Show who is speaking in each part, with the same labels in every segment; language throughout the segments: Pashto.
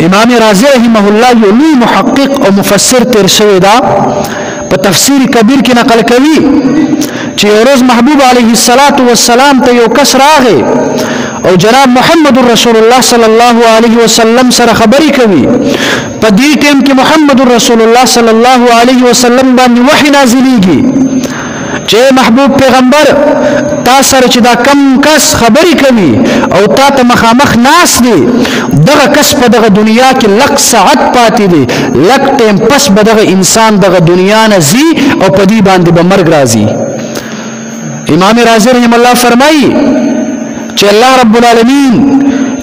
Speaker 1: امام رازی رحمه الله یو لوی محقق او مفسر تیر شوی دا په تفسیر کبیر کې نقل کوي چې یو ورځ محبوب علیه السلام ته یو کس راغی او جناب محمد رسول الله صلی الله علیه وسلم سره خبرې کوي. په دې ټیم کې محمد رسول الله صلی الله علیه وسلم باندې وحی نازلېږي چې محبوب پیغمبر تا سره چې دا کم کس خبرې کوي او تا ته مخامخ ناس دی دغه کس په دغه دنیا کې لک ساعت پاتې دی لک ټیم پس به دغه انسان دغه دنیا نه ځي او په دې باندې به مرګ راځي. امام رازی رحمه الله فرمایي چې الله رب العالمین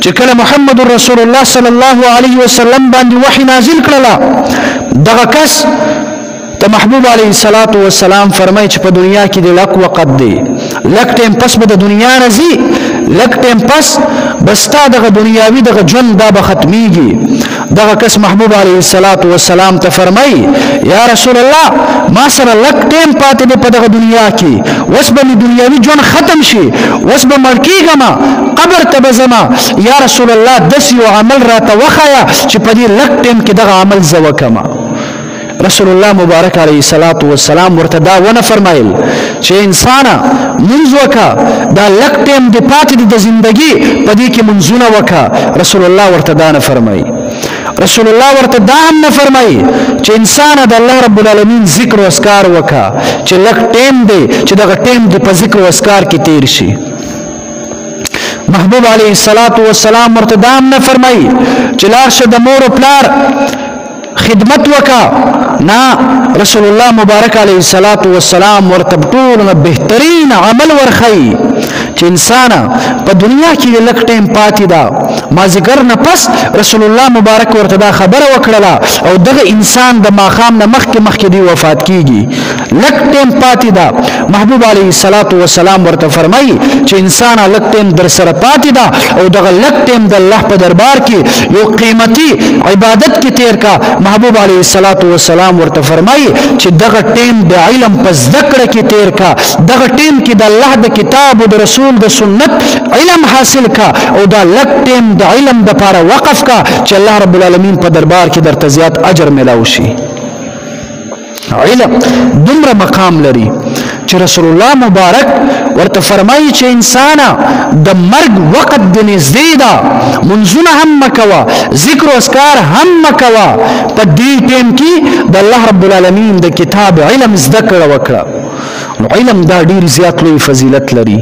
Speaker 1: چې کله محمد رسول الله صلی الله علیه وسلم باندې وحی نازل کړله دغه کس ته محبوب علیه السلام فرمایي چې په دنیا کې د لک وخت دی لک ټیم پس به د دنیا نه ځي لک ټیم پس بستا دغه دنیاوي دغه ژوند دا به ختمیږي. دغه کس محبوب علیه السلام ته فرمایي یا رسول الله ما سره لک ټیم پاتې دی په دغه دنیا کې اوس به مې دنیاوي ژوند ختم شي اوس به مړ کېږم قبر ته به ځم یا رسول الله داسې یو عمل راته وښیه چې په دې لک ټیم کې دغه عمل زه وکړم. رسول الله مبارک علیه السلام ورته دا ونه فرمایل چې انسانه منځ وکړه دا لک ټیم د پاتې د زندگی په دې کې منځونه وکړه. رسول الله ورته دا نه فرمایي. رسول الله ورته دا هم نه فرمایي چې انسان د الله رب العالمین ذکر او اذکار وکړه چې لک ټیم دی چې دغه ټیم د په ذکر او اذکار کې تیر شي. محبوب علیه السلام ورته دا هم نه فرمایي چې لاړ شه د مور او پلار خدمت وکا نا رسول الله مبارک علیه السلام ورته ټول بهترین عمل ورخی چې انسان په دنیا کې لک ټیم پاتې دا مازیګر نه پس رسول الله مبارک ورته دا خبره وکړه او دغه انسان د ماخام نه مخکې دی وفات کیږي لک ټیم پاتې دا محبوب علیه السلام ورته فرمایي چې انسان لک ټیم در سره پاتې دا او دغه لک ټیم د الله په دربار کې یو قیمتي عبادت کې تیر کا. محبوب علیه السلام ورته فرمایي چې دغه ټیم د علم په ذکر کې تیر کا دغه ټیم کې د الله د کتاب او د رسول د سنت علم حاصل کا او دا لک ټیم د علم د لپاره وقف کا چې الله رب العالمین په دربار کې درته زیات اجر ملاوي شي. علم دومره مقام لري چې رسول الله مبارک ورته فرمایي چې انسان د مرګ وخت د نږدې ده منځونه هم مکوا ذکر او اذکار هم مکوا په دې ټیم کې د الله رب العالمین د کتاب علم زده کړه وکړه. علم دا ډیر زیات لوی فضیلت لري.